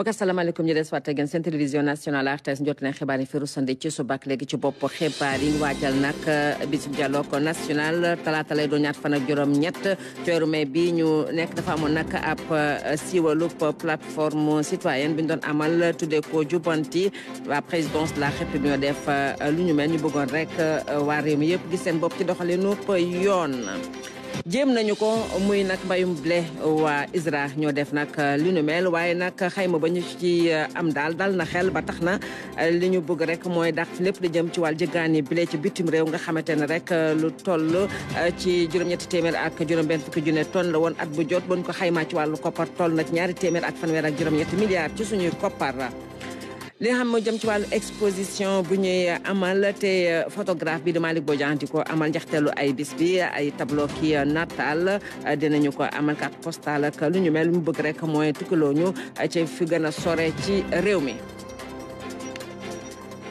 mbokk asalaamaaleykum ñu des waat ak seen télévision nationale RTS njot leen xibaar yi fi rusande ci suba ak léegi ci bopp xibaar yi waajal nag bisub dialogue national talaata lay doon ñaar fan ak juróom-ñett ci weeru mai bi ñu nekk dafa amoon nag ab siiwalub plateforme citoyenne bi ñu doon amal tuddee ko Jubbanti waa présidence de la République ñoo def lu ñu mel ñu bëggoon rek waa réew mi yëpp gis seen bopp ci doxalinu yoon. jéem nañu ko muy nag mbayum blé waa ISRA ñoo def nag li nu mel waaye nag xayma ba ñu ci am daal dal na xel ba tax na li ñu bëgg rek mooy dàq lépp di jëm ci wàllu jëggaani blé ci bitim réew nga xamante ne rek lu toll ci juróom-ñetti téeméer ak juróom-benn fukki junne tonne la woon at bu jot buñ ko xaymaa ci wàllu koppar toll na ci ñaari téeméer ak fanweer ak juróom-ñetti milliards ci suñuy koppar. li nga xam moo jëm ci wàllu exposition bu ñuy amal te photographe bi di Malick Bodian di ko amal njaxteelu ay bis bi ay tableau ki natal dinañu ko amal carte postale ak lu ñu mel lu mu bëgg rek mooy tukkaloo ñu ci fi gën a sore ci réew mi.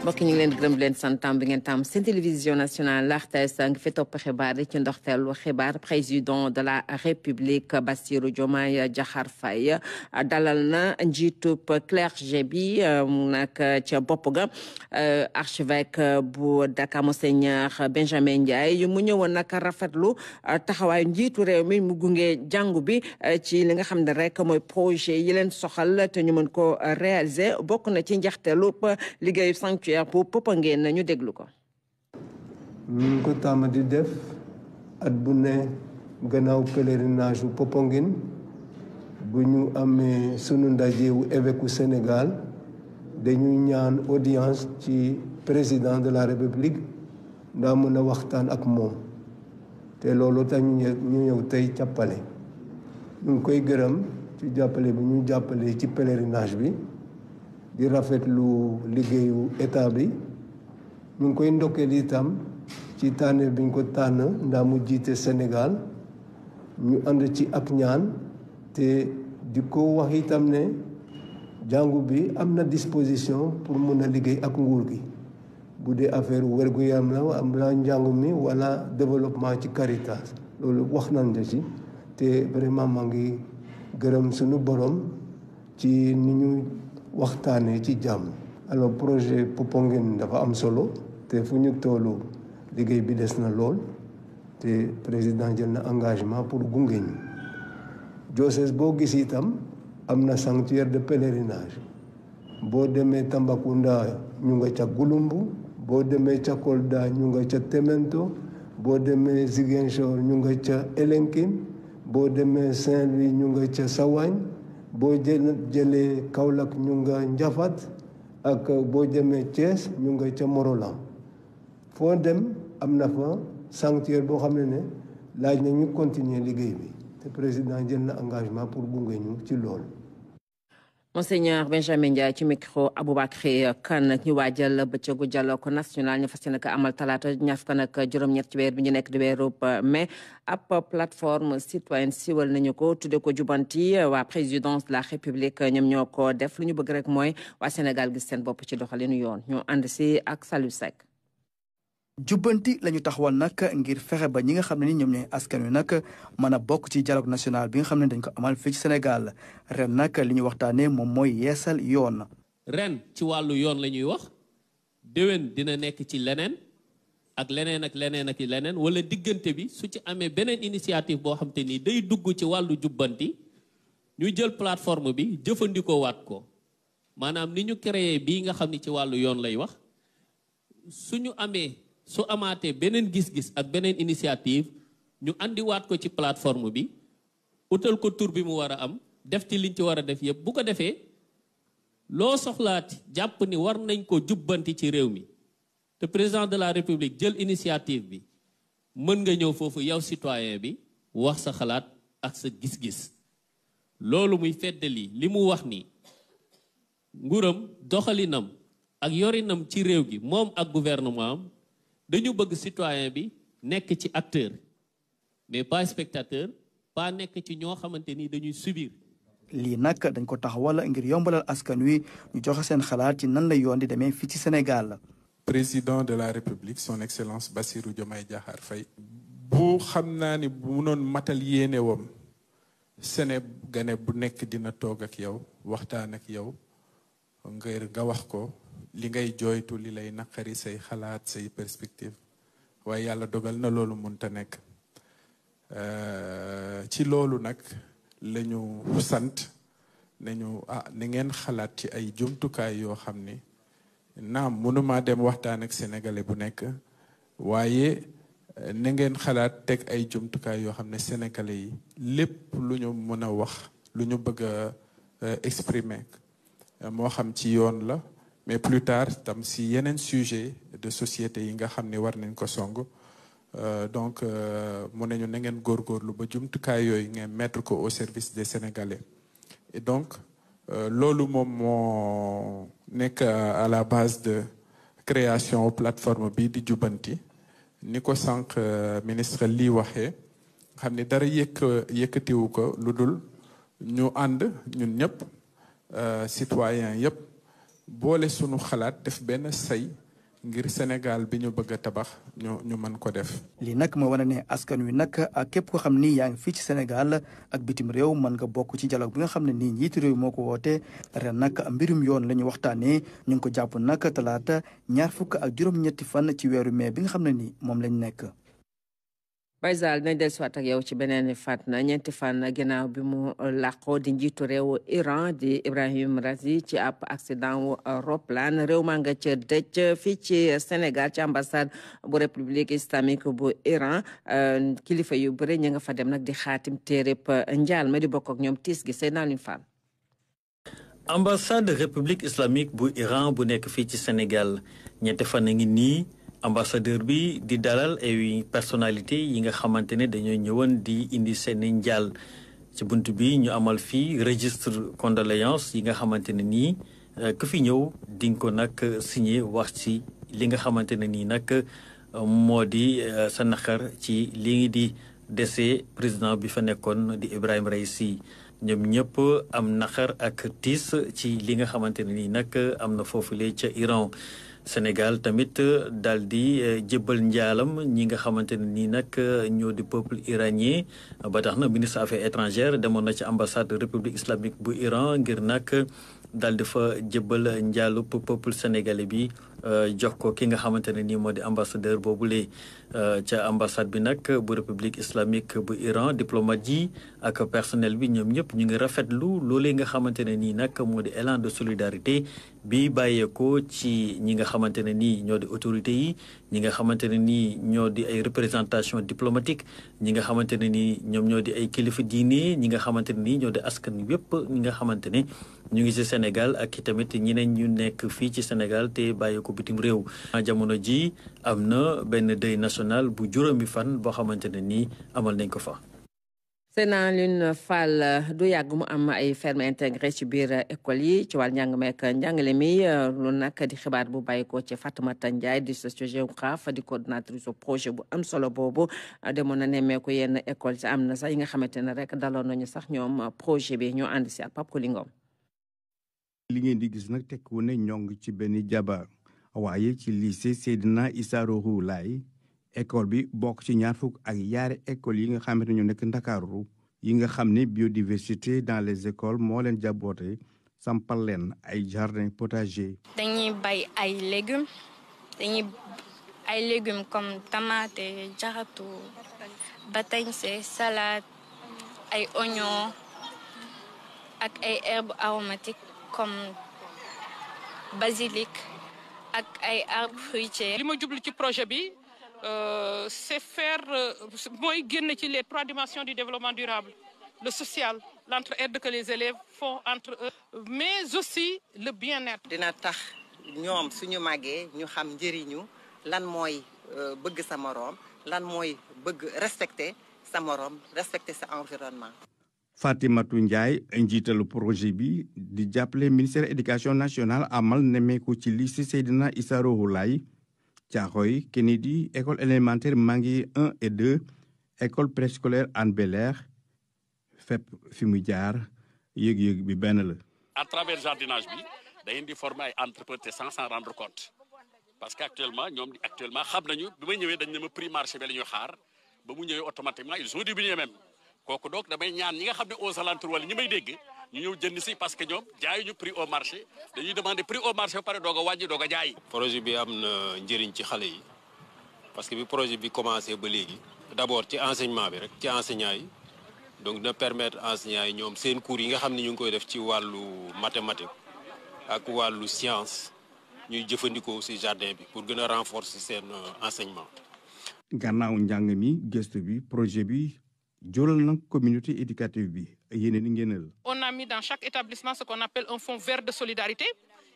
mbokk ñu ngi leen di gërëm leen santam bi ngeen tam seen télévision nationale RTS ngi fi topp xibaar yi ci ndoxteelu xibaar président de la république Bassirou Diomaye Diakhar Faye dalal na njiitub clergé bi nag ca bopp ga archevêque bu Dakar monseigneur Benjamin Ndiaye mu ñëwoon nag rafetlu taxawaayu njiitu réew mi mu gunge jàngu bi ci li nga xam ne rek mooy projet yi leen soxal te ñu mën ko réaliser bokk na ci njaxteelu liggéeyu sanctuaire bu Popenguine nañu déglu ko. ñu ngi ko tàmm di def at bu ne gannaaw pèlerinage bu Popenguine bu ñu amee sunu ndajewu évêque u Sénégal dañuy ñaan audience ci président de la République ndaa mën a waxtaan ak moom te loolu tax ñu ñëw tey jàppale ñu ngi koy gërëm ci jàppale bi ñu jàppale ci pèlerinage bi di rafetlu liggéeyu état bi ñu ngi koy ndokkeel itam ci tànn bi ñu ko tànn ndaa mu jiite Sénégal ñu ànd ci ak ñaan te di ko wax itam ne jàngu bi am na disposition pour mun a liggéey ak nguur gi bu dee affaire wér-gu-yaram la am la njàngu mi wala développement ci Caritas loolu wax nañ la ci te vraiment maa ngi gërëm suñu borom ci ni ñu waxtaanee ci jàmm. alors projet Popenguine dafa am solo te fu ñu tollu liggéey bi des na lool te président jël na engagement pour gunge ñu diocèse boo gis itam am na sanctuaire de pèlerinage boo demee Tambacounda ñu nga ca Gouloumbou boo demee ca Kolda ñu nga ca Temento boo demee Ziguinchor ñu nga ca Elinkine boo demee Saint-Louis ñu nga ca Sawagne boo jëlee Kaolack ñu nga Njafat ak boo demee Thiès ñu nga ca Morolan foo dem am na fa sanctuaire boo xam ne laaj na ñu continuer liggéey bi te président jël na engagement pour gunge ñu ci loolu. Monseigneur Benjamin Ndiaye ci micro Aboubacry Kane ñu waajal bëccëgu dialogue national ñu fas yéene ko amal talaata ñaar fukk ak juróom-ñett ci weer bi ñu nekk di weeru mai ab plateforme citoyenne siwal nañu ko tudde ko Jubbanti waa présidence de la République ñoom ñoo ko def lu ñu bëgg rek mooy waa Sénégal gis seen bopp ci doxalinu yoon ñu ànd si ak Salou Seck. Jubbanti la ñu taxawal nag ngir fexe ba ñi nga xam ne ni ñoom ñooy askan wi nag mën a bokk ci dialogue national bi nga xam ne dañ ko amal fii ci Sénégal ren nag li ñu waxtaanee moom mooy yeesal yoon. ren ci wàllu yoon la ñuy wax déwén dina nekk ci leneen ak leneen ak leneen ak leneen wala diggante bi su ci amee beneen initiative boo xam te ni day dugg ci wàllu jubbanti ñu jël plateforme bi jëfandikoo waat ko maanaam ni ñu créé bii nga xam ni ci wàllu yoon lay wax suñu amee. su amaatee beneen gis-gis ak beneen initiative ñu andiwaat ko ci plateforme bi utal ko tur bi mu war a am def ci liñ ci war a def yëpp bu ko defee loo soxlaati jàpp ni war nañ ko jubbanti ci réew mi te président de la république jël initiative bi mën nga ñëw foofu yow citoyen bi wax sa xalaat ak sa gis-gis loolu muy feddali li mu wax ni nguuram doxalinam ak yorinam ci réew gi moom ak gouvernement am dañu bëgg citoyen bi nekk ci acteur mais pas spectateur pas nekk ci ñoo xamante ni dañuy subir. lii nag dañ ko taxawal ngir yombalal askan wi ñu joxe seen xalaat ci nan la yoon di demee fii ci Sénégal. président de la République son excellence Bassirou Diomaye Diakhar Faye bu xam naa ni bu munoon matal yéene wam Sénégalais bu nekk dina toog ak yow waxtaan ak yow ngir nga wax ko li ngay jooytu li lay naqari say xalaat say perspective waaye yàlla dogal na loolu mënta nekk ci loolu nag lañu sant nañu ni ngeen xalaat ci ay jumtukaay yoo xam ni naam mënuma dem waxtaan ak sénégalais bu nekk waaye na ngeen xalaat teg ay jumtukaay yoo xam ne sénégalais yi lépp lu ñu mën a wax lu ñu bëgg a exprimer moo xam ci yoon la mais plus tard tam si yeneen sujet de société yi nga xam ne war nañ ko song donc mu nañu na ngeen góorgóorlu ba jumtukaay yooyu ngeen mettre ko au service des sénégalais et donc loolu moom moo nekk à la base de création plateforme bi di Jubbanti ni ko sànq ministre lii waxee xam ni dara yëkkatiwu ko lu dul ñu ànd ñun ñëpp citoyen yëpp boole sunu xalaat def benn say ngir Sénégal bi ñu bëgg a tabax ñu mën ko def. lii nag moo wane ne askan wi nag ak képp ko xam ni yaa ngi fii ci Sénégal ak bitim réew mën nga bokk ci dialogue bi nga xam ne nii njiitu réew moo ko woote ren nag mbirum yoon la ñu waxtaanee ñu ngi ko jàpp nag talaata 27 fan ci weeru mai bi nga xam ne nii moom lañ nekk. Baysal nañ dellusiwaat ak yow ci beneen faat na ñeenti fan ginnaaw bi mu làqoo di njiitu réew Iran di Ibrahim Raisi ci ab accident wu roplaan réew maa nga ca dëj fii ci Sénégal ci ambassade bu république islamique bu Iran kilifa yu bëri ñi nga fa dem nag di xaatim téereb njaal ma di bokk ak ñoom tiis gi seen naalin fan ambassade république islamique bu Iran bu nekk fii ci Sénégal ñeenti fan a ngi nii ambassadeur bi di dalal ay personnalité yi nga xamante ne dañoo ñëwoon di indi seen njaal ci bunt bi ñu amal fii registre condoléance yi nga xamante ne nii ku fi ñëw di nga ko nag signé wax ci li nga xamante ne nii nag moo di sa naqar ci li di décès président bi fa nekkoon di Ibrahim Raisi ñoom ñëpp am naqar ak tiis ci li nga xamante ne nii nag am na foofule ca Iran. Sénégal tamit daal di jébbal njaalam ñi nga xamante ne nii nag ñoo di peuple iranien ba tax na ministre affaires étrangères demoon na ci ambassade république islamique bu Iran ngir nag daal di fa jébbal njaalu peuple sénégalais bi jox ko ki nga xamante ne nii moo di ambassadeur boobule ca ambassade bi nag bu république islamique bu Iran diplomate yi ak personnel bi ñoom ñëpp ñu ngi rafetlu loolee nga xamante ne nii nag moo di élan de solidarité bi bàyyeekoo ci ñi nga xamante ne nii ñoo di autorités yi ñi nga xamante ne nii ñoo di ay représentation diplomatique ñi nga xamante ne nii ñoom ñoo di ay kilifa diine ñi nga xamante ne nii ñoo di askan yépp ñi nga xamante ne ñu ngi ci Sénégal ak i tamit ñeneen ñu nekk fii ci Sénégal te bàyyeekoo bitim réew. jamono ji am na benn deuil national bu juróomi fan boo xamante ne nii amal nañ ko fa. Sénat Lune Fall du yàgg mu am ay ferme intégré ci biir école yi ci wàllu njàng meek njàngale mi lu nag di xibaar bu bàyyi ko ci Fatoumata Ndiaye di sociogéographe di coordinatrice projet bu am solo boobu demoon na nemmeeku yenn école ci am na sax yi nga xamante ne rek daloon nañu sax ñoom projet bi ñoo ànd si ak Pape Koulingom. li ngeen di gis nag tekku ne ñong ci benn jabar waaye ci lycée Seydina Issa Rouhou Laye école bi bokk ci ñaar fukk ak yaari école yi nga xamante ne ñu nekk Ndakaaru yi nga xam ne biodiversité dans les écoles moo leen jaboote sampal leen ay jardin potager. dañuy bay ay légumes comme tomate jaxatu batañse salade ay oignon ak ay herbes aromatiques comme basilic ak ay arbres fruitiers. li ma jublu ci projet bi c'est faire mooy génn ci les 3 dimensions du développement durable le social l'entraide que les élèves font entre eux mais aussi le bien-être. dina tax ñoom suñu màggee ñu xam njëriñu lan mooy bëgg sa moroom lan mooy bëgg respecter sa moroom respecter sa environnement. Fatimatou Ndiaye njiitalu projet bi di jàppale ministère éducation nationale amal nemmeeku ci lycée Seydina Issa Rouhou Laye Thiaroye Kennedy école élémentaire Mangi 1 et 2 école préscolaire Hann Bel-Air fépp fi mu jaar yëg-yëg bi benn la. à travers jardinage bi dañuy di former ay entrepreneurs sans s'en rendre compte parce que actuellement xam nañu bi ma ñëwee dañ ne ma prix marché bi la ñuy xaar ba mu ñëwee automatiquement ils ont diminué même kooku donc damay ñaan ñi nga xam ne aux alentours wala ñi may dégg ñu ñëw jënd si parce que ñoom jaayuñu prix au marché dañuy demander prix au marché ba pare doog a wàññi doog a jaay. projet bi am na njëriñ ci xale yi parce que bi projet bi commencé ba léegi d'abord ci enseignement bi rek ci enseignants yi donc dina permettre enseignants yi ñoom seen cours yi nga xam ne ñu ngi koy def ci wàllu mathématique ak wàllu science ñuy jëfandikoo ci jardin bi pour gën a renforcer seen enseignement. gannaaw njàng mi gëstu bi projet bi jural na communauté éducative bi yeneen i ngeenal. On a mis dans chaque établissement ce qu'on appelle un fonds vert de solidarité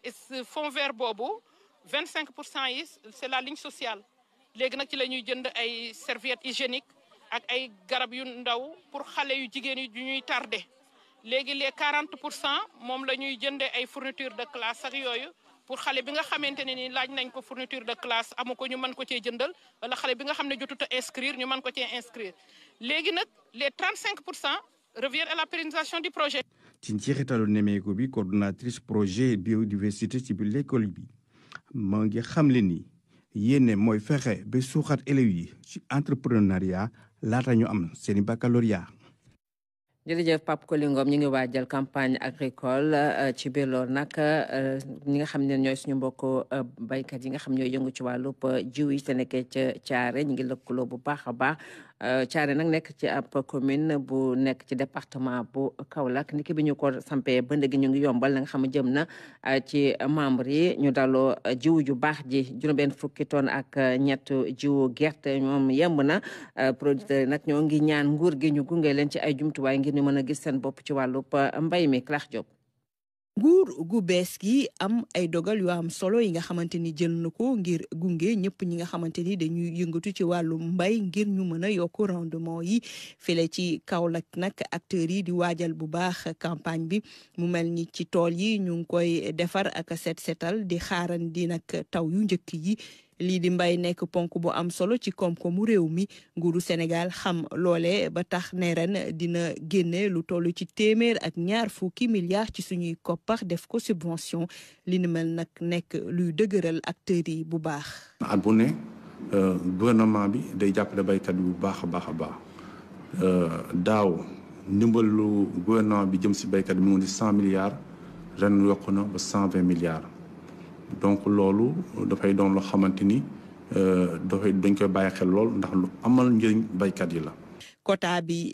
et ce fonds vert boobu 25% yi c'est la ligne sociale léegi nag ci la ñuy jënd ay serviettes hygiéniques ak ay garab yu ndaw pour xale yu jigéen yi ñuy tardé léegi les 40% moom la ñuy jëndee ay fournitures de classe ak yooyu pour xale bi nga xamante ne ni laaj nañ ko fourniture de classe amu ko ñu mën ko cee jëndal wala xale bi nga xam ne jotut a inscrire ñu mën ko cee inscrire léegi nag les 35% reviennent à la pérennisation du projet. ci njeexitalu nemeeku bi coordonnatrice projet biodiversité ci biir l'école bi moo ngi xamle ni yéene mooy fexe ba suuxat élèves yi ci entrepreneuriat laata ñu am seeni baccalauréat. jërëjëf Pape Koli Ngom ñu ngi waajal campagne agricole ci biir loolu nag ñi nga xam ne ñooy suñu mbokk baykat yi nga xam ñooy yëngu ci wàllub jiw yi te nekkee ca Thiaré ñu ngi lëkkaloo bu baax a baax Thiaré nag nekk ci ab commune bu nekk ci département bu Kaolack niki bi ñu ko sampee ba léegi ñu ngi yombal la nga xam jëm na ci membre yi ñu daloo jiw ju baax ji juróom-benn fukki tonnes ak ñett jiwu gerte moom yemb na producteurs yi nag ñoo ngi ñaan nguur gi ñu gunge leen ci ay jumtuwaay ngir ñu mën a gis seen bopp ci wàllub mbay mi Clash Diop. nguur gu bees gi am ay dogal yu am solo yi nga xamante ni jël na ko ngir gunge ñëpp ñi nga xamante ni dañuy yëngatu ci wàllu mbay ngir ñu mën a yokk rendement yi file ci Kaolack nag acteurs yi di waajal bu baax campagne bi mu mel ni ci tool yi ñu ngi koy defar ak setal di xaaran di nag taw yu njëkk yi. lii di mbay nekk ponk bu am solo ci koom-koomu réew mi nguuru Sénégal xam loole ba tax ne ren dina génne lu toll ci 220 milliards ci suñuy koppax def ko subvention li ni mel nag nekk luy dëgëral acteurs yi bu baax. at bu ne gouvernement bi day jàppale baykat bi bu baax a baax a baax daaw ndimbalu gouvernement bi jëm si baykat bi mu ngi 100 milliards ren yokku na ba 120 milliards. donc loolu dafay doon loo xamante ni dañ koy bàyyi xel lool ndax lu amal njëriñ baykat yi la. quota bi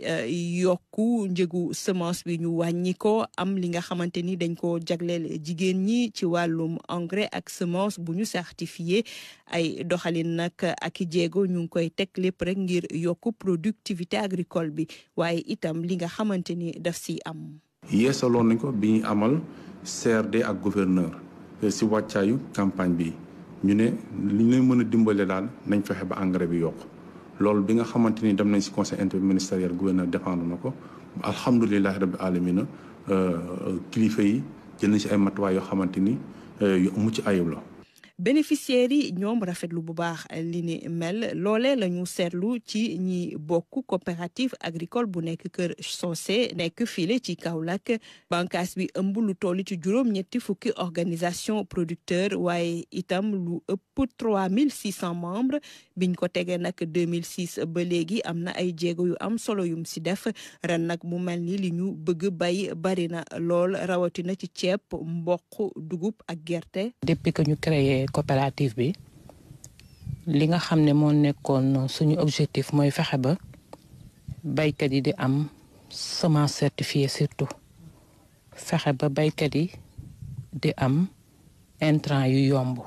yokku njëgu semence bi ñu wàññi ko am li nga xamante ni dañ ko jagleel jigéen ñi ci wàllum engrais ak semence bu ñu certifié ay doxalin nag ak i jéego ñu ngi koy teg lépp rek ngir yokku productivité agricole bi waaye itam li nga xamante ni daf si am. yeesaloon nañ ko bi ñuy amal CRD ak gouverneur. si wàccaayu campagne bi ñu ne li ñu leen mën a dimbale daal nañ fexe ba engrais bi yokk loolu bi nga xamante ni dem nañ si conseil interministériel gouverneur défendre na ko alhamdulilahi rabbi alamina kilifa yi jël nañ si ay matuwaay yoo xamante ni yu mucc ayib la. bénéficiaires yi ñoom rafetlu bu baax li ni mel loole la ñu seetlu ci ñi bokk coopérative agricole bu nekk Kër Socé nekk file ci Kaolack bànqaas bi ëmb lu toll ci juróom-ñetti fukki organisation producteur waaye itam lu ëpp 3600 membres biñ ko tegee nag 2006 ba léegi am na ay jéego yu am solo yum si def ren nag mu mel ni li ñu bëgg bay bari na lool rawatina ci ceeb mboq dugub ak gerte. depuis que ñu créé coopérative bi li nga xam ne moo nekkoon suñu objectif mooy fexe ba baykat yi di am semence certifiée surtout fexe ba baykat yi di am intrant yu yomb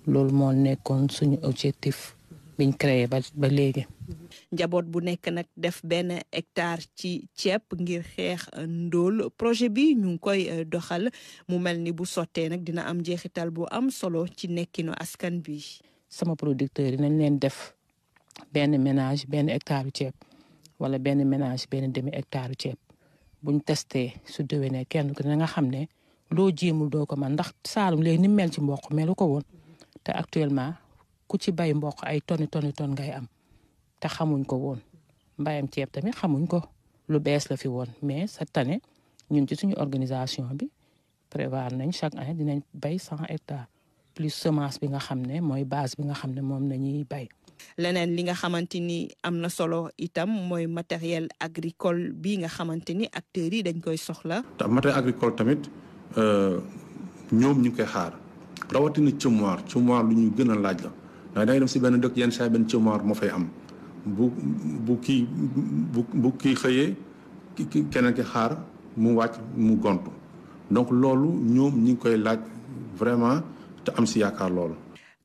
loolu moo nekkoon suñu objectif biñ créé ba léegi. njaboot bu nekk nag def benn hectare ci ceeb ngir xeex ndóol projet bi ñu ngi koy doxal mu mel ni bu sottee nag dina am njeexital bu am solo ci nekkinu askan bi. sama producteur yi nañ leen def benn ménage benn hectare ceeb wala benn ménage benn demi hectare ceeb buñ testé su déwénee kenn ku ne nga xam ne loo jéemul doo ko man ndax Saalum léegi ni mel ci mboq melu ko woon te actuellement ku ci bay mboq ay tonni ngay am. te xamuñ ko woon mbayam ceeb tamit xamuñ ko lu bees la fi woon mais cette année ñun ci suñu organisation bi prévoir nañ chaque année dinañ bay 100 hectares plus semence bi nga xam ne mooy base bi nga xam ne moom nañuy bay. leneen li nga xamante ni am na solo itam mooy matériel agricole bi nga xamante ni acteurs yi dañ koy soxla. matériel agricole tamit ñoom ñu koy xaar rawatina cëmmoir lu ñu gën a laaj la ndax dangay dem si benn dëkk yenn saa benn cëmmoir moo fay am bu kii xëyee keneen ki xaar mu wàcc mu gontu donc loolu ñoom ñi ngi koy laaj vraiment te am si yaakaar loolu.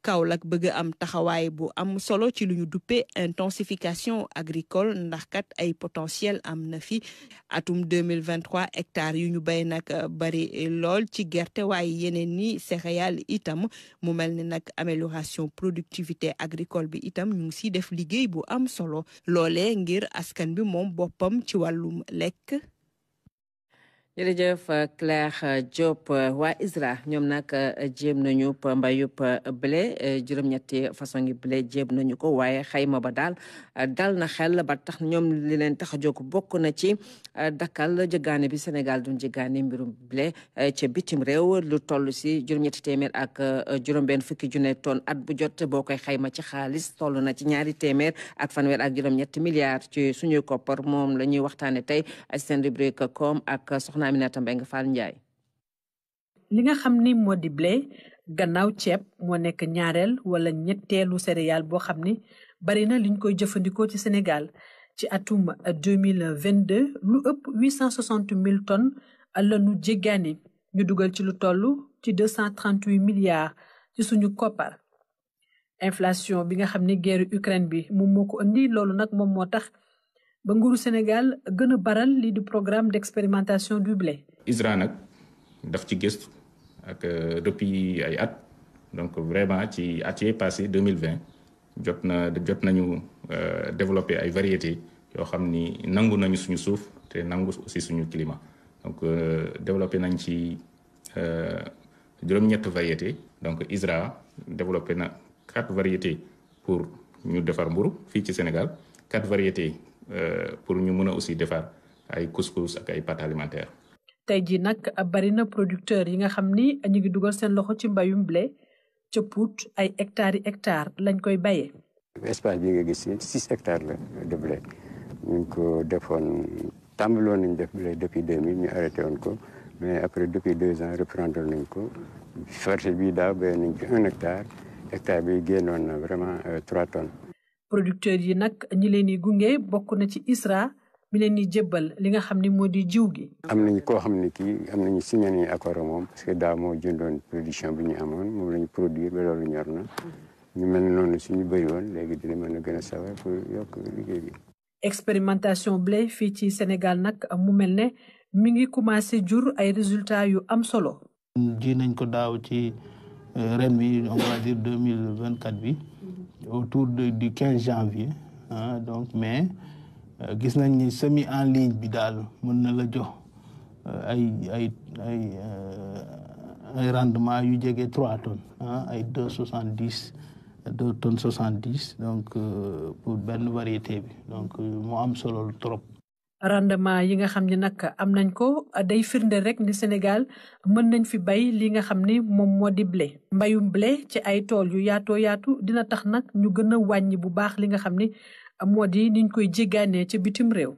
Kaolack bëgg am taxawaay bu am solo ci lu ñu duppee intensification agricole ndax kat ay potentiel am na fi atum 2023 hectares yu ñu bay nag bari lool ci gerte waaye yeneen ni céréales itam mu mel ni nag amélioration productivité agricole bi itam ñu ngi siy def liggéey bu am solo loolee ngir askan bi moom boppam ci wàllum lekk. jërëjëf Claire Diop waa ISRA ñoom nag jéem nañu mbayub blé juróom-ñetti façon yi blé jéem nañu ko waaye xayma ba daal dal na xel ba tax ñoom li leen tax a jóg bokk na ci dakkal jëggaane bi Sénégal doon jëggaane mbirum blé ca bitim réew lu toll si juróom-ñetti téeméer ak juróom-benn fukki junne tonne at bu jot boo koy xayma ci xaalis toll na ci 2 téeméer ak fanweer ak juróom-ñetti milliards ci suñuy koppar moom la ñuy waxtaane tey seen rubrique com ak soxna Aminata Mbengue Fall Ndiaye. li nga xam ni moo di blé gannaaw ceeb moo nekk ñaareel wala ñetteelu céréale boo xam ni bari na liñ koy jëfandikoo ci Sénégal ci atum 2022 lu ëpp 860 000 tonnes la ñu jéggaani ñu dugal ci lu toll ci 238 milliards ci suñu koppar. inflation bi nga xam ni guerre Ukraine bi moom moo ko indi loolu nag moom moo tax ba nguuru Sénégal gën a baral lii di programme d'expérimentation du blé. ISRA nag daf ci gëstu ak depuis ay at donc vraiment ci at yee passé 2020 jot nañu développer ay variétés yoo xam ni nangu nañu suñu suuf te nangu aussi suñu climat donc développé nañ ci juróom-ñett variétés donc ISRA développé na 4 variétés pour ñu defar mburu fii ci Sénégal 4 variétés pour ñu mën a aussi defar ay couscous ak ay pâtes alimentaires. tey jii nag bari na producteurs yi nga xam ni ñu ngi dugal seen loxo ci mbayum blé ca Pout ay hectares lañ koy bayee. espace bi nga gis 6 hectares la de blé ñu ngi ko defoon tàmbaloon nañ def blé depuis 2000 ñu arrêté woon ko mais après depuis 2 ans reprendre nañ ko farce bi daaw bay nañ ci 1 hectare bi génnoon na vraiment 3 tonnes. producteurs yi nag ñi leen di gunge bokk na ci ISRA mi leen di jébbal li nga xam ni moo di jiw gi. am nañu koo xam ne kii am nañu signé nañu accord moom parce que daaw moo jëndoon production bi ñu amoon moom la ñu produire ba loolu ñor na ñu mel noonu suñu bëri woon léegi dina mën a gën a sawar pour yokk liggéey bi. expérimentation blé fii ci Sénégal nag mu mel ne mi ngi commencé jur ay résultats yu am solo. ji nañ ko daaw ci ren bi on va dire 2024 bi. autour du 15 janvier donc mais gis nañ ni semis en ligne bi daal mën na la jox ay rendement yu jege 3 tonnes ay 2,70 2 tonnes 70 donc pour benn variété bi donc moo am solo trop. rendement yi nga xam ni nag am nañ ko day firnde rek ni Sénégal mën nañ fi bay li nga xam ni moom moo di blé. mbayum blé ci ay tool yu yaatoo yaatu dina tax nag ñu gën a wàññi bu baax li nga xam ni moo di niñ koy jéggaanee ca bitim réew.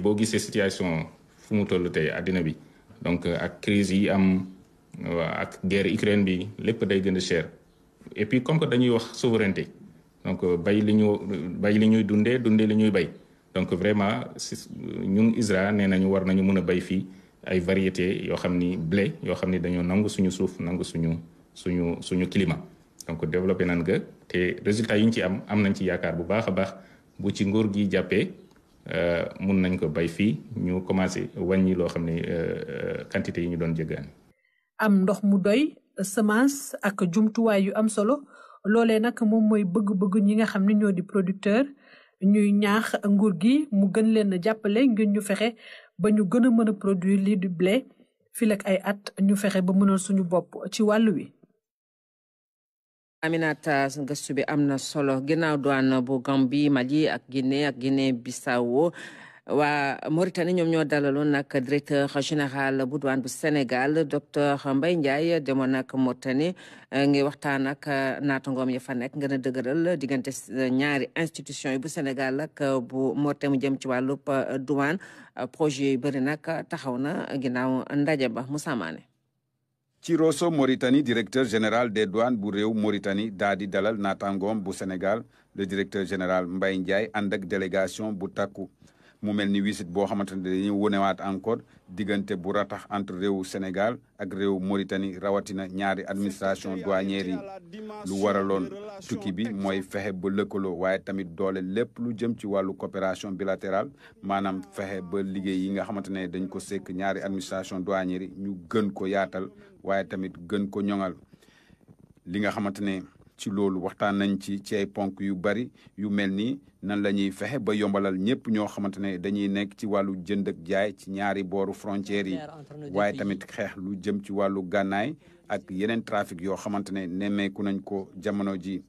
boo gisee situation fu mu toll tey àddina bi donc ak crise yi am ak guerre Ukraine bi lépp day gën a cher et puis comme que dañuy wax souveraineté donc bay li ñuy dundee li ñuy bay. donc vraiment ñun ISRA nee nañu war nañu mën a bay fii ay variétés yoo xam ni blé yoo xam ni dañoo nangu suñu suuf nangu suñu climat donc développé nañ nga te résultats yi ñu ci am nañ ci yaakaar bu baax a baax bu ci nguur gi jàppee mun nañ ko bay fii ñu commencé wàññi loo xam ne quantité yi ñu doon jéggaani. am ndox mu doy semence ak jumtuwaay yu am solo loolee nag moom mooy bëgg-bëgg ñi nga xam ne ñoo di producteur. ñuy ñaax nguur gi mu gën leen a jàppale ngir ñu fexe ba ñu gën a mën a produire lii du blé fii ak ay at ñu fexe ba mënal suñu bopp ci wàllu wi. Aminata gëstu bi am na solo ginnaaw douane bu Gambie Mali ak Guinée Bissau waa Mauritanie ñoom ñoo dalaloon nag directeur général bu douane bu Sénégal docteur Mbaye Ndiaye demoon nag Mauritanie ngi waxtaan ak naatangoom ya fa nekk ngeen a dëgëral diggante ñaari institution yi bu Sénégal ak bu Mauritanie mu jëm ci wàllub douane projet yu bëri nag taxaw na ginnaaw ndaje ba Moussa Mané. ci Rosso Mauritanie directeur général des douanes bu réew Mauritanie daa di dalal naatangoom bu Sénégal le directeur général Mbaye Ndiaye ànd ak délégation bu takku. mu mel ni wisit boo xamante ne dañuy wonewaat encore diggante bu ratax entre réewu Sénégal ak réewu Mauritanie rawatina ñaari administration douanière yi lu waraloon tukki bi mooy fexe ba lëkkaloo waaye tamit doole lépp lu jëm ci wàllu coopération bilatérale maanaam fexe ba liggéey yi nga xamante ne dañ ko sekk ñaari administration douanière yi ñu gën ko yaatal waaye tamit gën ko ñoŋal li nga xamante ne ci loolu waxtaan nañ ci ay ponk yu bari yu mel ni nan la ñuy fexe ba yombalal ñëpp ñoo xamante ne dañuy nekk ci wàllu jënd ak jaay ci ñaari booru frontières yi waaye tamit xeex lu jëm ci wàllu gànnaay ak yeneen trafic yoo xamante ne nemmeeku nañ ko jamono ji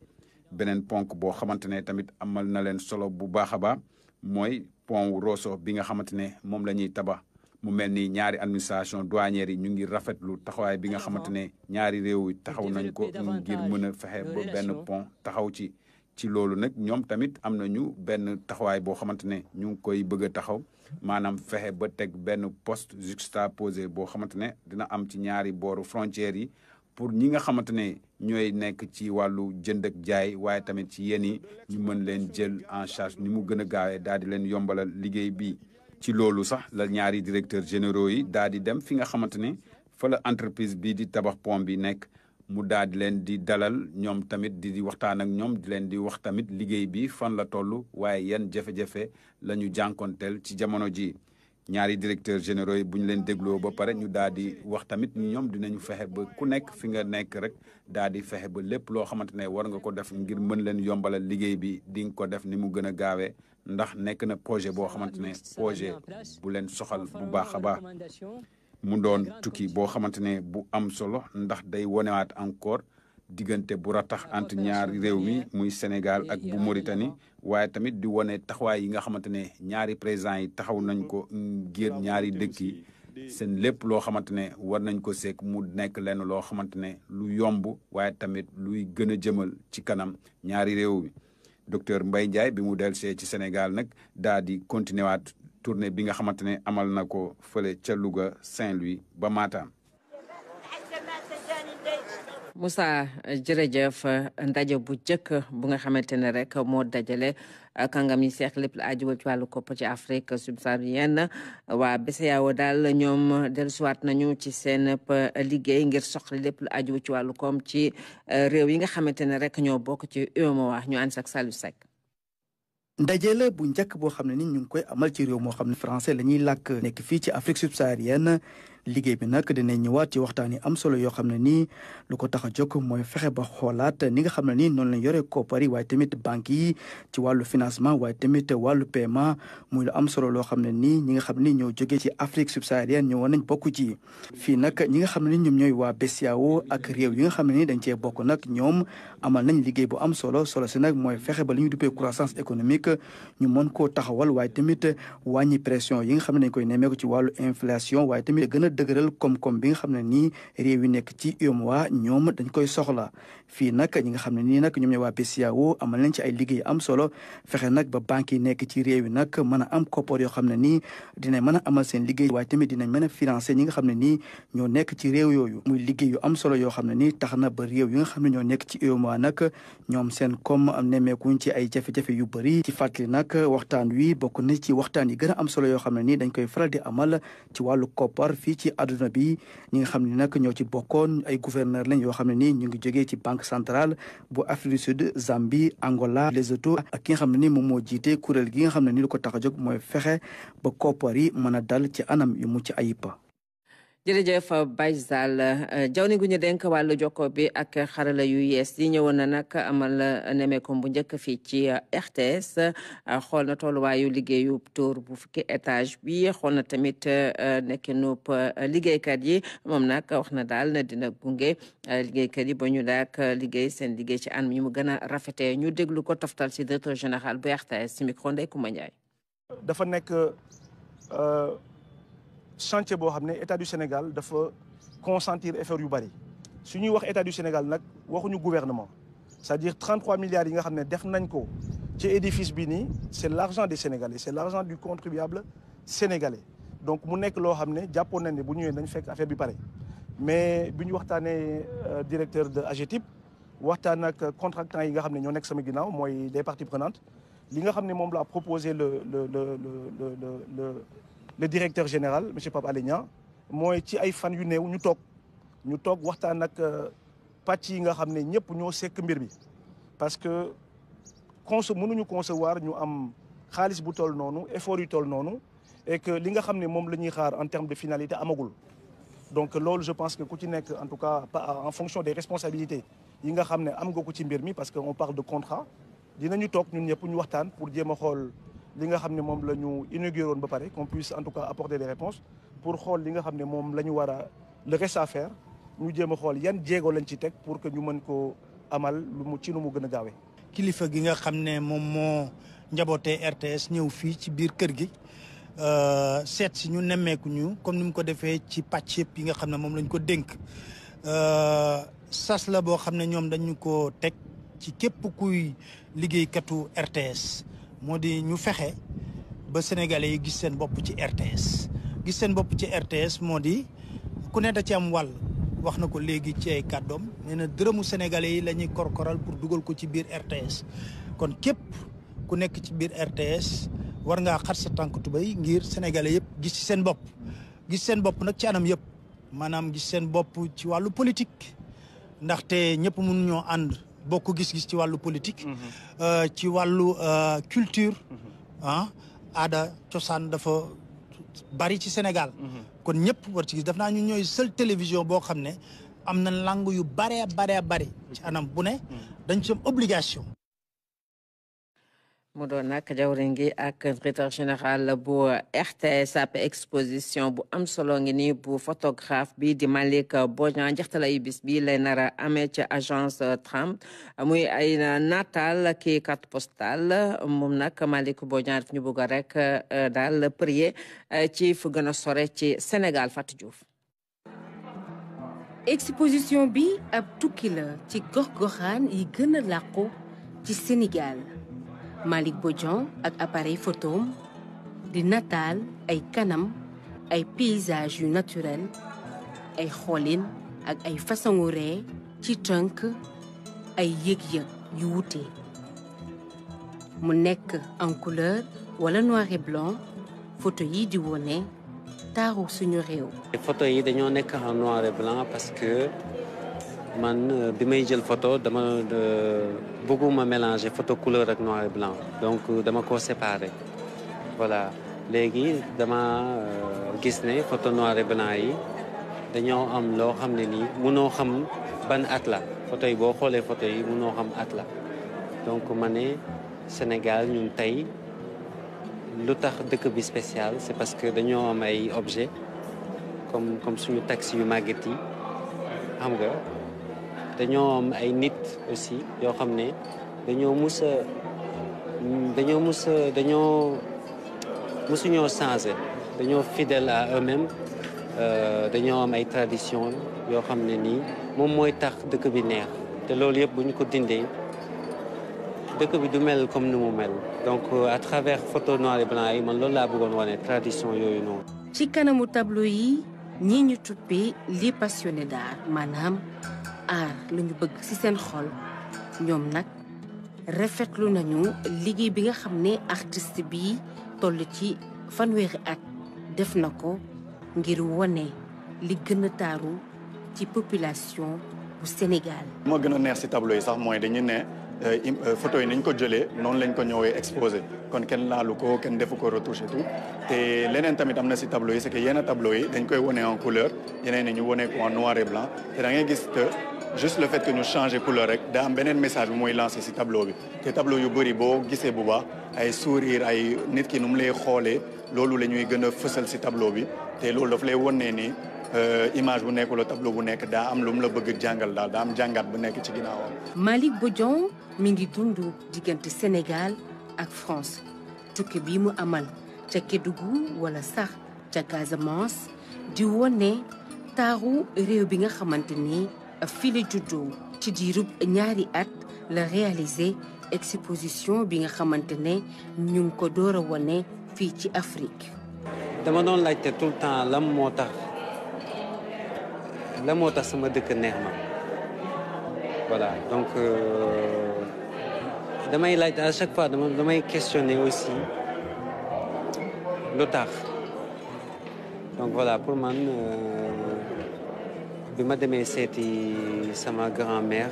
beneen ponk boo xamante ne tamit amal na leen solo bu baax a baax mooy pont Rosso bi nga xamante ne moom la ñuy tabax mu mel ni ñaari administration douanière yi ñu ngi rafetlu taxawaay bi nga xamante ne ñaari réew yi taxaw nañ ko ngir mën a fexe ba benn pont taxaw ci loolu nag ñoom tamit am nañu benn taxawaay boo xamante ne ñu ngi koy bëgg a taxaw maanaam fexe ba teg benn poste juxtaposé boo xamante ne dina am ci ñaari booru frontières yi pour ñi nga xamante ne ñooy nekk ci wàllu jënd ak jaay waaye tamit ci yéen yi ñu mën leen jël en charge ni mu gën a gaawee daal di leen yombalal liggéey bi. ci loolu sax la ñaari directeurs généraux yi daal di dem fi nga xamante ne fa la entreprise bi di tabax pont bi nekk mu daal di leen di dalal ñoom tamit di waxtaan ak ñoom di leen di wax tamit liggéey bi fan la toll waaye yan jafe-jafe la ñu jànkonteel ci jamono ji ñaari directeurs généraux yi bu ñu leen dégloo ba pare ñu daal di wax tamit ñoom dinañu fexe ba ku nekk fi nga nekk rek daal di fexe ba lépp loo xamante ne war nga ko def ngir mën leen yombalal liggéey bi di nga ko def ni mu gën a gaawee ndax nekk na projet boo xamante ne projet bu leen soxal bu baax a baax mu doon tukki boo xamante ne bu am solo ndax day wonewaat encore diggante bu ratax entre ñaari réew mi muy Sénégal ak bu Mauritanie waaye tamit di wone taxawaay yi nga xamante ne ñaari président yi taxaw nañ ko ngir ñaari dëkk yi seen lépp loo xamante ne war nañ ko seek mu nekk lenn loo xamante ne lu yomb waaye tamit luy gën a jëmal ci kanam ñaari réew mi docteur Mbaye Ndiaye bi mu delsee ci Sénégal nag daa di continuer waat tournée bi nga xamante ne amal na ko fële ca Louga Saint-Louis ba Matam. Moussa jërëjëf ndaje bu njëkk bu nga xamante ne rek moo dajale kàngam yi seex lépp la aju ci wàllu kopp ci Afrique subsaharienne waa BCEAO daal ñoom dellusiwaat nañu ci seen liggéey ngir soxla lépp la aju ci wàllu koom ci réew yi nga xamante ne rek ñoo bokk ci UEMOA ñu ànd ak Saliou Seck. ndaje la bu njëkk boo xam ne ni ñu ngi koy amal ci réew moo xam ne français la ñuy làkk nekk fii ci Afrique subsaharienne liggéey bi nag dinañ ñëwaat ci waxtaan yi am solo yoo xam ne nii lu ko tax a jóg mooy fexe ba xoolaat ni nga xam ne nii noonu lañ yore koppar yi waaye tamit banques yi ci wàllu financement waaye tamit wàllu paiement muy lu am solo loo xam ne nii ñi nga xam ne ñoo jógee ci Afrique subsaharienne ñëwoon nañ bokk ci fii nag ñi nga xam ne ni ñoom ñooy waa BCEAO ak réew yi nga xam ne ni dañ cee bokk nag ñoom amal nañ liggéey bu am solo si nag mooy fexe ba li ñu duppee croissance économique ñu mën koo taxawal waaye tamit wàññi pression yi nga xam ne dañ koy nemmeeku ci wàllu inflation waaye tamit gën a dëgëral koom-koom bi nga xam ne nii réew yi nekk ci UEMOA ñoom dañ koy soxla fii nag ñi nga xam ne nii nag ñoom ñooy waa BCEAO amal nañ ci ay liggéey am solo fexe nag ba banques yi nekk ci réew yi nag mën a am koppar yoo xam ne nii dinañ mën a amal seen liggéey waaye tamit dinañ mën a financer ñi nga xam ne nii ñoo nekk ci réew yooyu muy liggéey yu am solo yoo xam ne nii tax na ba réew yi nga xam ne ñoo nekk ci UEMOA nag ñoom seen koom am nemmeekuñ ci ay jafe-jafe yu bëri ci fàttali nag waxtaan wi bokk na ci waxtaan yi gën a am solo yoo xam ne nii dañ koy faral di amal ci wàllu koppar fii ci àdduna bi ñi nga xam ne nag ñoo ci bokkoon ay gouverneur lañ yoo xam ne nii ñu ngi jógee ci banque centrale bu Afrique du Sud Zambie Angola Lesotho ak ki nga xam ne ni moom moo jiite kuréel gi nga xam ne ni lu ko tax a jóg mooy fexe ba koppar yi mën a dal ci anam yu mucc ayib. jërëjëf Baye Sall jawni gu ñu denk wàllu jokko bi ak xarala yu yees yi ñëwoon na nag amal nemeekom bu njëkk fii ci RTS xool na tolluwaayu liggéeyu tour bu fukki étage bi xool na tamit nekkinub liggéeykat yi moom nag wax na daal na dina gunge liggéeykat yi ba ñu daak liggéey seen liggéey ci anam yi mu gën a rafetee ñu déglu ko toftal si directeur général bu RTS si micro Ndeye Coumba Ndiaye. dafa nekk chantier boo xam ne état du Sénégal dafa consentir effort yu bari su ñuy wax état du Sénégal nag waxuñu gouvernement c'est-à-dire 33 milliards yi nga xam ne def nañ ko ci édifice bi nii c'est l'argent des Sénégalais c'est l'argent du contribuable sénégalais donc mu nekk loo xam ne jàppoon nañ ne bu ñëwee nañ fekk affaire bi pare mais bi ñu waxtaanee directeur de AGETIP waxtaan ak contractants yi nga xam ne ñoo nekk sama ginnaaw mooy des parties prenantes li nga xam ne moom la proposé le directeur général monsieur Pape Alé Niang mooy ci ay fan yu néew ñu toog waxtaan ak pàcc yi nga xam ne ñëpp ñoo sekk mbir bi parce que mënuñu concevoir ñu am xaalis bu toll noonu effort yu toll noonu et que li nga xam ne moom la ñuy xaar en termes de finalité amagul donc loolu je pense que ku ci nekk en tout cas en fonction des responsabilités yi nga xam ne am nga ko ci mbir mi parce que on parle de contrat dinañu toog ñun ñëpp ñu waxtaan pour jéem a xool li nga xam ne moom la ñu inauguré woon ba pare qu'on puisse en tout cas apporter des réponses pour xool li nga xam ne moom la ñu war a le reste à faire ñu jéem a xool yan jéego lañ ci teg pour que ñu mën ko amal lu mu ci nu mu gën a gaawee. kilifa gi nga xam ne moom moo njabootee RTS ñëw fii ci biir kër gi seet si ñu nemmeeku ñu comme ni mu ko defee ci pàcc yëpp yi nga xam ne moom lañ ko dénk sas la boo xam ne ñoom dañu ko teg ci képp kuy liggéeykatu RTS moo di ñu fexe ba sénégalais yi gis seen bopp ci RTS gis seen bopp ci RTS moo di ku ne da ci am wàll wax na ko léegi ci ay kàddoom nee na dërëmu sénégalais yi la ñuy korkoral pour dugal ko ci biir RTS kon képp ku nekk ci biir RTS war ngaa xar sa tànk tubéy ngir sénégalais yëpp gis ci seen bopp gis seen bopp nag ci anam yëpp maanaam gis seen bopp ci wàllu politique ndaxte ñëpp mun ñoo ànd bokk gis-gis ci wàllu politique ci wàllu culture aada cosaan dafa bari ci Sénégal kon ñëpp war ci gis daf naa ñu ñooy seul télévision boo xam ne am na langue yu bare ci anam bu ne dañ ci am obligation mu doon nag jawriñ gi ak directeur général bu RTS ab exposition bu am solo ngi ni bu photographe bi di Malick Bodian njeextalayu bis bi lay nar a amee ci agence Tram muy ay natal ki carte postale moom nag Malick Bodian daf ñu bëgg rek daal prier ci fu gën a sore ci Sénégal. Fatou Diouf. exposition bi ab tukki la ci gox-goxaan yi gën a làqu ci Sénégal. Malick Bodian ak appareil photom di nataal ay kanam ay paysage yu naturel ay xoolin ak ay façon ree ci tënk ay yëg-yëg yu wute mu nekk en couleur wala noir et blanc photo yi di wone taaru suñu réew. photo yi dañoo nekk en noir et blanc parce que man bi may jël photo dama bëgguma mélanger photo couleur ak noir et blanc donc dama ko séparer voilà léegi dama gis ne photo noir et blanc yi dañoo am loo xam ne nii mënoo xam ban at la photo yi boo xoolee photo yi mënoo xam at la donc ma ne Sénégal ñun tey lu tax dëkk bi spécial c'est parce que dañoo am ay objets comme suñu taxi yu màgget yi xam nga dañoo am ay nit aussi yoo xam ne dañoo musuñoo changé dañoo fidèle à eux-mêmes dañoo am ay tradition yoo xam ne nii moom mooy tax dëkk bi neex te loolu yëpp bu ñu ko dindee dëkk bi du mel comme ni mu mel donc à travers photo noir et blanc yi man loolu laa bëggoon wane tradition yooyu noonu. ci kanamu tableau yi ñi ñu tuppee les passionnés d'art maanaam aar lu ñu bëgg ci seen xol ñoom nag rafetlu nañu liggéey bi nga xam ne artiste bi toll ci fanweeri at def na ko ngir wone li gën a taaru ci population bu Sénégal. moo gën a neex ci tableau yi sax mooy dañu ne photo yi nañ ko jëlee noonu lañ ko ñëwee exposé kon kenn laalu ko kenn defu ko retouché tout te leneen tamit am na ci tableau yi c'est que yenn tableau yi dañ koy wone en couleur yeneen ni ñu wone ko en noir et blanc te da ngay gis que juste le fait que ñu changé couleur rek daa am beneen message bu mooy lancé ci tableau bi te tableau yu bëri boo gisee bu baax ay sourire ay nit ki nu mu lay xoolee loolu la ñuy gën a fësal ci tableau bi te loolu daf lay wonee ni image bu nekk wala tableau bu nekk daa am lu mu la bëgg jàngal daal daa am jàngat bu nekk ci ginnaawam. Malick Bodian mi ngi dund diggante Sénégal ak France tukki bi mu amal ca Kédougou wala sax ca Casamance di wone taaru réew bi nga xamante ni fii la juddoo. ci diirub ñaari at la réaliser exposition bi nga xamante ne ñu ngi ko door a wone fii ci Afrique. dama doon laajte tout le temps lan moo tax sama dëkk neex ma voilà donc damay laaj à chaque fois damay questionner aussi lu tax donc voilà pour man bi ma demee seeti sama grand-mère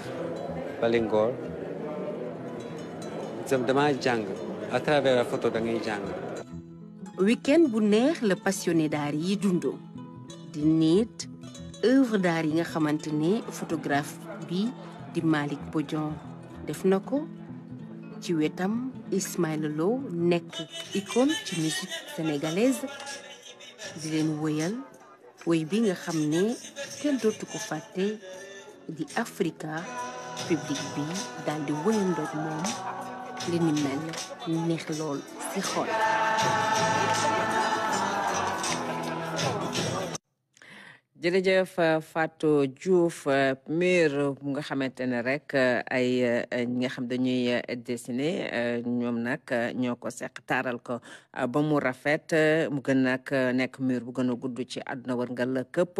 Balingor dama jàng à travers la photo da ngay jàng. week-end bu neex la passionné d'art yi dundoo di nit œuvre d'art yi nga xamante ne photographe bi di Malick Bodian def na ko ci wetam Ismaïla Lo nekk icône ci musique sénégalaise di leen woyal woy bi nga xam ne kenn dootu ko fàtte di Africa. public bi daal di woyandoog moom li ni mel neex lool ci xol. jërëjëf Fatou Diouf mur bu nga xamante ne rek ay ñi nga xam dañuy dessiner ñoom nag ñoo ko seq taaral ko ba mu rafet mu gën nag nekk mur bu gën a gudd ci àdduna wërngal këpp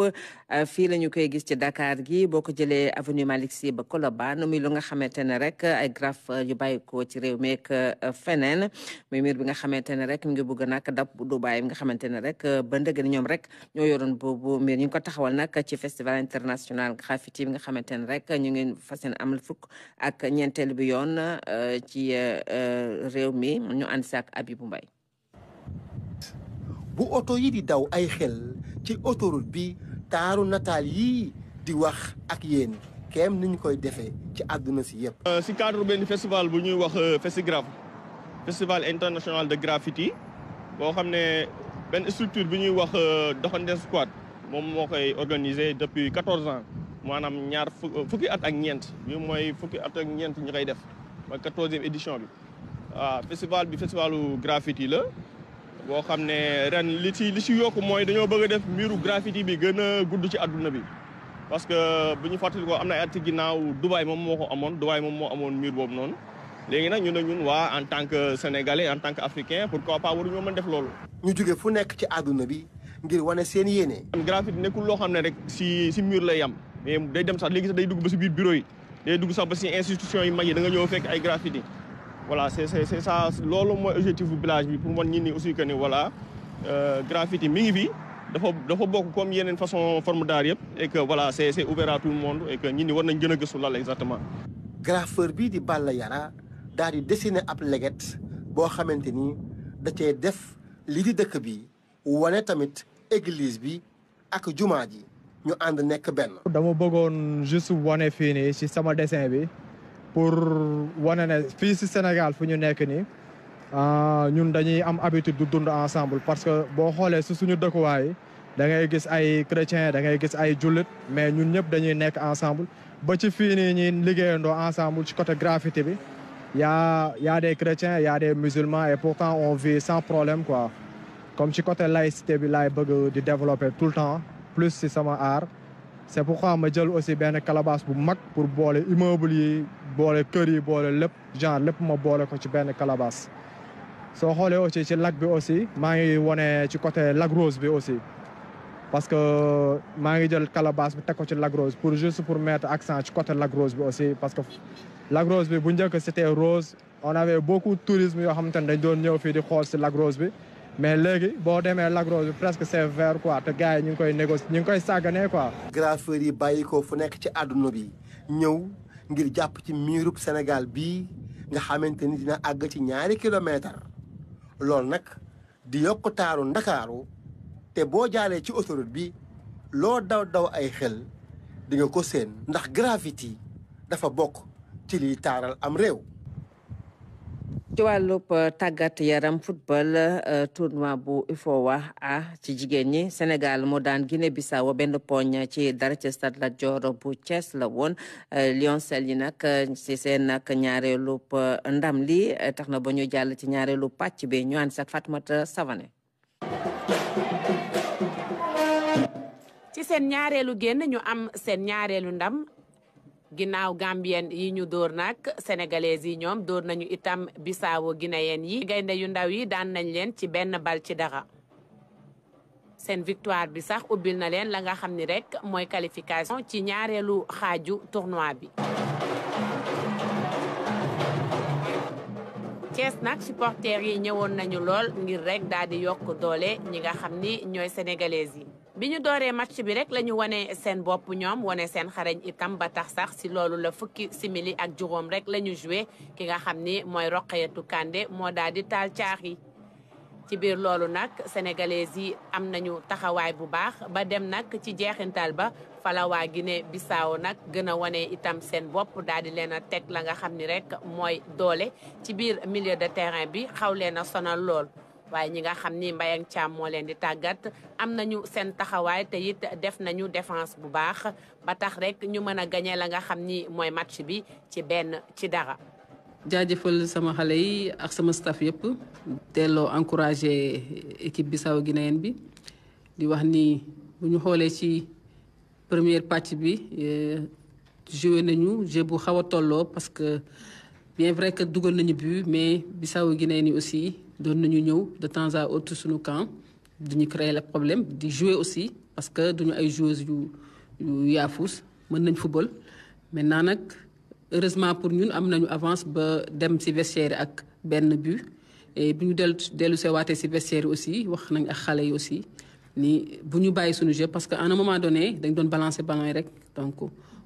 fii la ñu koy gis ci Dakar gi boo ko jëlee avenue Malick Sy ba Colobane muy lu nga xamante ne rek ay graphe yu bàyyi ko ci réew mi ak feneen muy mur bi nga xamante ne rek mu ngi bëgg nag dab Dubaay bi nga xamante ne rek ba ndëgg ni ñoom rek ñoo yoroon boobu mur ñu ko taxawal nag ci festival international graffiti bi nga xamante ne rek ñu ngi fas yéene amal fukk ak ñeenteel bi yoon ci réew mi ñu ànd si ak Abibou Mbaye. bu oto yi di daw ay xel ci autoroute bi taaru nataal yii di wax ak yéen kéem ni ñu koy defee ci àdduna si yëpp. si cadre benn festival bu ñuy wax FestiGraff festival international de graffiti boo xam ne benn structure bi ñuy wax Doxandéem Squad moom moo koy organisé depuis 14 ans maanaam fukki at ak ñeent bi mooy fukki at ak ñeent ñu koy def mooy 14e édition bi waaw festival bi festivalu graffiti la boo xam ne ren li ci yokk mooy dañoo bëgg a def muru graffiti bi gën a gudd ci àdduna bi parce que bu ñu fàttali ko am na ay at ci ginnaaw Dubaï moom moo ko amoon Dubaï moom moo amoon mur boobu noonu léegi nag ñun waa en tant que sénégalais en tant que africain pourquoi pas waruñoo mën def loolu. ñu jóge fu nekk ci àdduna bi ngir wane seen yéene. graffiti nekkul loo xam ne rek si mur lay yam mais day dem sax léegi sax day dugg ba si biir bureau yi day dugg sax ba si institution yi mag yi da nga ñëw fekk ay graffiti voilà c'est ça loolu mooy objectif bu village bi pour wan ñi ni aussi que ni voilà graffiti mi ngi fi dafa bokk comme yeneen façon forme d'art yëpp et que voilà c'est ouvert à tout le monde et que ñi ni war nañ gën a gëstu lan exactement. graffeur bi di Balla Yara daal di dessiner ab leget boo xamante ni da cee def li di dëkk bi wane tamit église bi ak jumaa ji ñu ànd nekk benn. dama bëggoon juste wane fii nii ci sama dessin bi pour wane ne fii ci Sénégal fu ñu nekk nii ñun dañuy am habitude du dund ensemble parce que boo xoolee ci suñu dëkkuwaay da ngay gis ay chrétien da ngay gis ay jullit mais ñun ñëpp dañuy nekk ensemble ba ci fii nii ñuy liggéeyandoo ensemble ci côté graffiti bi y a des chrétiens y a des musulmans et pourtant on vit sans problème quoi. comme ci côté laïcité bi laay bëgg di développer tout le temps plus ci sama art c'est pourquoi ma jël aussi benn calebasse bu mag pour boole immeuble yi boole kër yi boole lépp genre lépp ma boole ko ci benn calebasse. soo xoolee aussi ci lac bi aussi maa ngi wone ci côté Lac Rose bi aussi parce que maa ngi jël calebasse bi teg ko ci Lac Rose pour juste pour mettre accent ci côté Lac Rose bi aussi parce que Lac Rose bi bu njëkk c'était rose on avait beaucoup de tourisme yoo xamante ne dañ doon ñëw fii di xool ci Lac Rose bi. mais léegi boo demee Lac Rose bi presque c'est vert quoi te gars yi ñu ngi koy négocier ñu ngi koy sàgganee quoi. graffeur yi bàyyi ko fu nekk ci àdduna bi ñëw ngir jàpp ci miirub Sénégal bii nga xamante ni dina àgg ci 2 kilomètres loolu nag di yokk taaru Ndakaaru te boo jaaree ci autoroute bi loo daw ay xel di nga ko seen ndax graffiti dafa bokk ci liy taaral am réew. ci wàllub tàggat yaram football tournoi bu UFOA A ci jigéen ñi Sénégal moo daan Guinée Bissau benn poñ ci dara ci stade Lat Dior bu Thiès la woon Lioncelles yi nag ci seen nag ñaareelu ndam li tax na ba ñu jàll ci ñaareelu pàcc bi ñu ànd ak Fatoumata Savané. ci seen ñaareelu génn ñu am seen ñaareelu ndam ginnaaw Gambien yi ñu dóor nag sénégalais yi ñoom dóor nañu itam Bissau Guinéen yi gaynde yu ndaw yi daan nañ leen ci 1-0. seen victoire bi sax ubbil na leen la nga xam ni rek mooy qualification ci ñaareelu xaaju tournoi bi. Thiès nag supporters yi ñëwoon nañu lool ngir rek daal di yokk doole ñi nga xam ni ñooy sénégalais yi. bi ñu dooree match bi rek la ñu wane seen bopp ñoom wane seen xarañ itam ba tax sax si loolu la fukki simili ak juróom rek la ñu joué ki nga xam ni mooy Rokhayatu Kandé moo daal di taal caax yi. ci biir loolu nag sénégalais yi am nañu taxawaay bu baax ba dem nag ci jeexintal ba fala waa Guinée Bissau nag gën a wane itam seen bopp daal di leen a teg la nga xam ni rek mooy doole ci biir milieu de terrain bi xaw leen a sonal lool. waaye ñi nga xam ni Mbayang Thiam moo leen di tàggat am nañu seen taxawaay te it def nañu défense bu baax ba tax rek ñu mën a gagné la nga xam ni mooy match bi ci 1-0. jaajëfal sama xale yi ak sama staff yëpp delloo encouragé équipe Bissau Guinéenne bi di wax ni bu ñu xoolee ci première pàcc bi joué nañu jeu bu xaw a tolloo parce que bien vrai que dugal nañu but mais Bissau Guinéenne yi aussi doon nañu ñëw de temps à autre suñu camp duñu créer le problème di jouer aussi parce que duñu ay joueuses yu yaafus mën nañ football maintenant nag heureusement pour ñun am nañu avance ba dem ci vestiaire ak benn but et bi ñu dellu seewaatee ci vestiaire aussi wax nañ ak xale yi aussi ni bu ñu bàyyi suñu jeu parce que à un moment donné dañ doon balancer ballon yi rek donc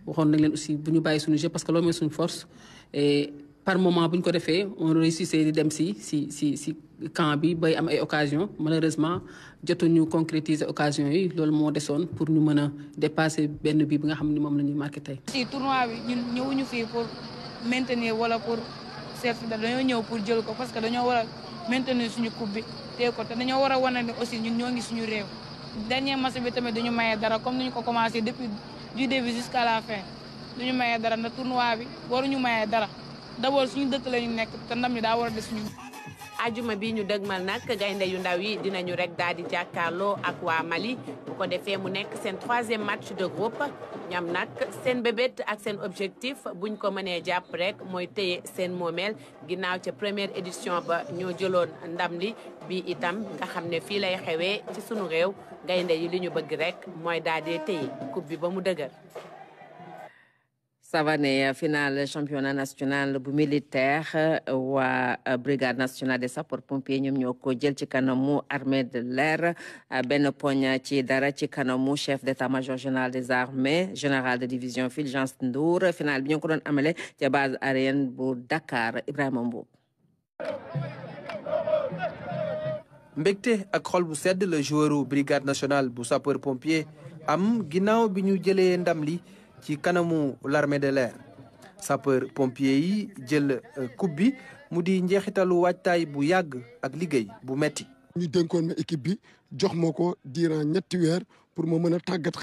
waxoon nañ leen aussi bu ñu bàyyi suñu jeu parce que loolu mooy suñu force et par moment bu ñu ko defee on réussissait di dem si camp bi bay am ay occasion malheureusement jotuñu concrétiser occasion yi loolu moo desoon pour ñu mën a dépasser benn bi nga xam ni moom la ñuy marqué tey. si tournoi bi ñun ñëwuñu fii pour maintenir wala pour seet dañoo ñëw pour jël ko parce que dañoo war a maintenir suñu coupe bi téye ko te dañoo war a wane ne aussi ñun ñoo ngi suñu réew. dernier match bi tamit duñu maye dara comme ni ñu ko commencé depuis du début jusqu'à la fin duñu maye dara ndax tournoi bi waruñu maye dara. d'abord suñu dëkk la ñu nekk te ndam li daa war a des suñu. ajuma bi ñu dëgmal nag gaynde yu ndaw yi dinañu rek daal di jàkkaarloo ak waa Mali bu ko defee mu nekk seen 3e match de groupe ñoom nag seen bébét ak seen objectif buñ ko mënee jàpp rek mooy téye seen moomeel ginnaaw ca première édition ba ñoo jëloon ndam li bi itam nga xam ne fii lay xewee ci sunu réew gaynde yi li ñu bëgg rek mooy daal di téye coupe bi ba mu dëgër. Savané finale championnat national bu militaire waa brigade nationale des sapeurs-pompiers ñoom ñoo ko jël ci kanamu armée de l'air benn poñ ci dara ci kanamu chef d'état-major général des armées général de division Fulgence Ndour finale bi ñoo ko doon amale ca base aérienne bu Dakar Ibrahima Mbow. mbégte ak xol bu sedd la joueuru brigade nationale bu sapeurs-pompiers am ginnaaw bi ñu jëlee ndam li ci kanamu l'armée de l'air sapeur pompier yi jël coupe bi mu di njeexitalu waajtaay bu yàgg ak liggéey bu metti ñu dénkoon ma équipe bi jox ma ko durant 3 weer pour ma mën a tàggat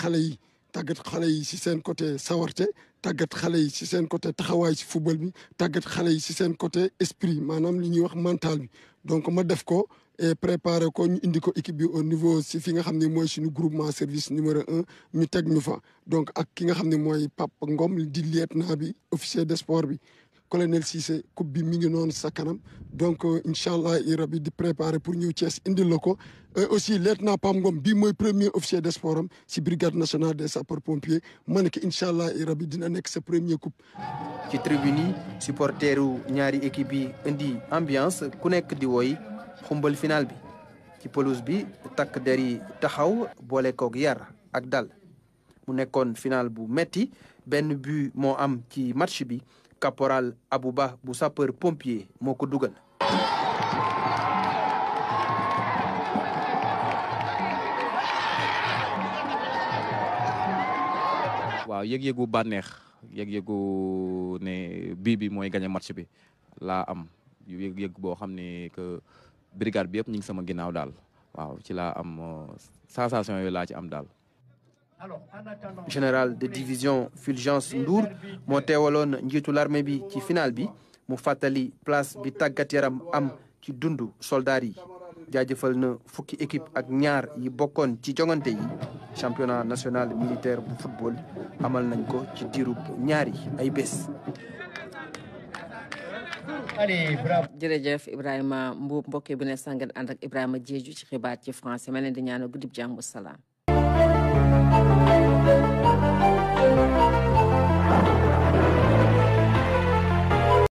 xale yi ci seen côté sawarte tàggat xale yi ci seen côté taxawaay ci football bi tàggat xale yi ci seen côté esprit maanaam li ñuy wax mental bi donc ma def ko et préparé ko ñu indi ko équipe bi au niveau si fi nga xam ne mooy suñu groupement service numéro 1 ñu teg ñu fa donc ak ki nga xam ne mooy Pape Ngom di lieutenant bi officier de sport bi colonel Cissé coupe bi mi ngi noonu sa kanam donc incha allah rabi di préparé pour ñëw Thiès indil la ko aussi lieutenant Pape Ngom bii mooy premier officier de sport am si brigade nationale des sapeurs pompiers ma ne ko incha allah rabi dina nekk sa premier coupe. ci tribune yi supporteru ñaari équipe yi indi ambiance ku nekk di woy xumbal final bi ci pelouse bi takk der yi taxaw boole koog yar ak dal mu nekkoon final bu metti benn but moo am ci match bi caporal Abouba bu sapeur pompier moo ko dugal. waaw yëg-yëgu bànneex yëg-yëgu ne bii bi mooy gagné match bi laa am yëg-yëg boo xam ne que brigade bi yëpp ñu ngi sama ginnaaw daal waaw ci laa am sensation yooyu laa ci am daal. général de division Fulgence Ndour moo teewaloon njiitu l'armée bi ci final bi mu fàttali place bi tàggat yaram am ci dundu soldat yi. jaajëfal na fukki équipe ak ñaar yi bokkoon ci jongante yi championnat national militaire bu football amal nañ ko ci diirub ñaari ay bés. jërëjëf Ibrahima Mbuub mbokk bu ne sàngen ànd ak Ibrahima Jeeju ci xibaar ci français ma leen di ñaanal guddib jàmm salaam.